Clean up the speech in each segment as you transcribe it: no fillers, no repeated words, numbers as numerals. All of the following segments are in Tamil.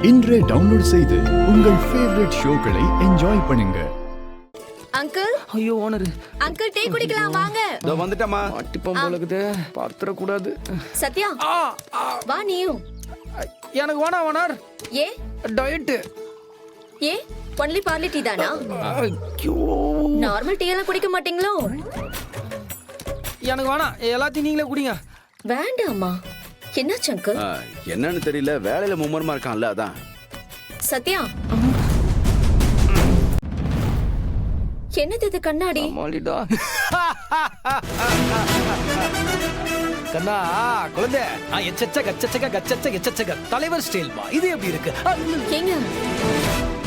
இன்றே டவுன்லோட் செய்து உங்கள் ஃபேவரட் ஷோக்களை என்ஜாய் பண்ணுங்க. அங்கிள், ஐயோ ஓனர், அங்கிள் டீ குடிக்கலாம் வாங்க. இதோ வந்துட்டமா. மாட்டிப்போம் போல இருக்குது, பார்த்துட கூடாது. சத்யா வா நீயும். எனக்கு வேணா ஓனர், ஏ டயட். ஏ ஒன்லி பார்லி டீ தானா? ஐயோ, நார்மல் டீ எல்லாம் குடிக்க மாட்டீங்களோ? எனக்கு வேணாம், எல்லாத்தையும் நீங்களே குடிங்க. வேண்டாமா? என்னாச்சு அங்கிள்? என்னன்னு தெரியல, வேலையில மும்மரமா இருக்கான்ல அதான். சத்யா, என்னது இது கண்ணாடி? மாலிடா கண்ணா குழந்தை, எச்சச்ச கச்சச்சக கச்சச்ச எச்சச்சக தலைவர் ஸ்டைல்மா. இது எப்படி இருக்கு? ஏங்க,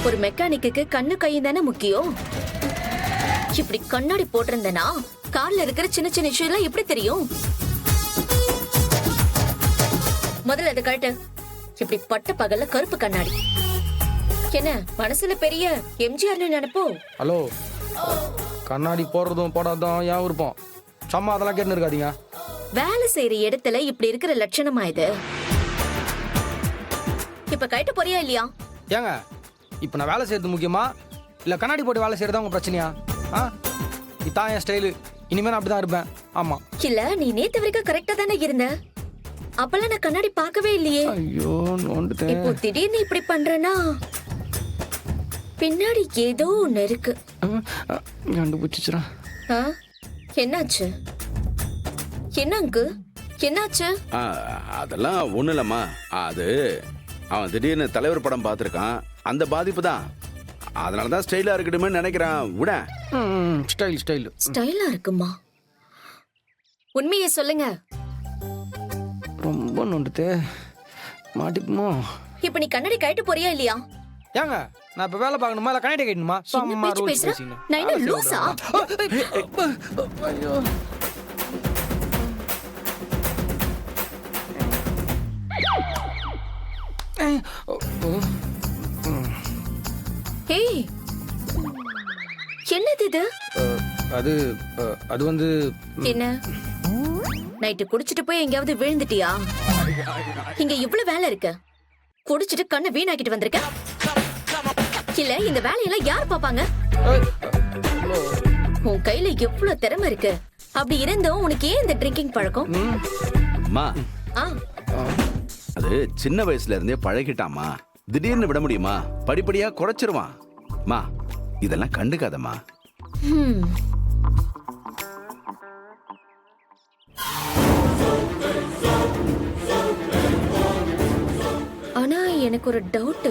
ஒரு மெக்கானிக்கு கண்ணு கையும் தானே முக்கியம். இப்படி கண்ணாடி போட்டிருந்தேனா கார்ல இருக்கிற சின்ன சின்ன இஷ்யூ எல்லாம் எப்படி தெரியும்? முதல்ல அதை கழட்டு. இப்படி பட்ட பகல்ல கருப்பு கண்ணாடி. என்ன மனசுல பெரிய எம்ஜிஆர்னு நினைப்போ? ஹலோ, கண்ணாடி போடுறதும் போடாதான் ஏன் விருப்பம்? சும்மா அதெல்லாம் கேட்டு இருக்காதீங்க. வேலை செய்யற இடத்துல இப்படி இருக்கிற லட்சணமா இது? இப்ப கழட்ட போறியா இல்லையா? ஏங்க, இப்ப நான் வேலை செய்யறது முக்கியமா இல்ல கண்ணாடி போட்டு வேலை செய்யறதா உங்க பிரச்சனையா? இதான் என் ஸ்டைலு, இனிமே நான் அப்படிதான் இருப்பேன். ஆமா. இல்ல, நீ நேத்து வரைக்கும் கரெக்டா தானே இருந்த. அப்பெல்லாம் நான் கண்ணாடி பார்க்கவே இல்லையே. ஐயோ நோண்டுட்டேன். இப்போ திடீர்னு இப்படி பண்றேன்னா பின்னாடி ஏதோ ஒண்ணு இருக்கு. கண்டுபிடிச்சிரா. என்னாச்சு? என்ன அங்கிள், என்னாச்சு? அதெல்லாம் ஒண்ணு இல்லம்மா. அது அவன் திடீர்னு தலைவர் படம் பார்த்திருக்கான், அந்த பாதிப்பு தான். அதனாலதான் ஸ்டைலா இருக்கட்டுமே நினைக்கிறான். விட ஸ்டைல் ஸ்டைல் ஸ்டைலா இருக்குமா? உண்மையை சொல்லுங்க. ரொம்ப நோண்டுட்டு மாட்டிக்குமோ? இப்ப நீ கண்ணாடி கழட்ட போறியா இல்லையா? ஏங்க, நான் இப்ப வேலை பார்க்கணுமா இல்ல கண்ணாடி கட்டணுமா? என்ன பேச்சு பேசுற? நான் என்ன லூசா? ஐயோ, ஏய், என்னது இது? அது வந்து என்ன, நைட்டு குடிச்சிட்டு போய் எங்கேயாவது விழுந்துட்டியா? இங்க இவ்வளவு வேலை இருக்கு, குடிச்சிட்டு கண்ணை வீணாக்கிட்டு வந்திருக்க. இல்ல இந்த வேலையெல்லாம் யார் பாப்பாங்க? உன் கையில எவ்வளவு திறமை இருக்கு. அப்படி இருந்தும் உனக்கு ஏன் இந்த ட்ரிங்கிங் பழக்கம்? அம்மா, ஆ, அது சின்ன வயசுல இருந்தே பழகிட்டாமா. திடீர்னு விட முடியுமா? படிப்படியா குறைச்சிருவான். மா, இதெல்லாம் கண்டுக்காதம்மா. ஆனா எனக்கு ஒரு டவுட்.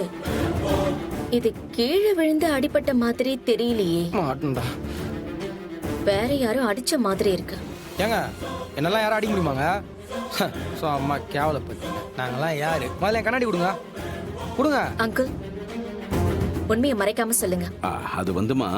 இது கீழே விழுந்து அடிபட்ட மாதிரி தெரியலையே. மாட்டேன்டா. வேற யாரும் அடிச்ச மாதிரி இருக்கு. ஏங்க, என்னெல்லாம் யாரும் அடிக்க முடியுமாங்க? ஸோ அம்மா கேவலப்பட்டு நாங்கெல்லாம் யாரு? முதல்ல என் கண்ணாடி கொடுங்க, கொடுங்க. அங்கிள், உண்மையை மறைக்காம சொல்லுங்க. அது வந்துமா,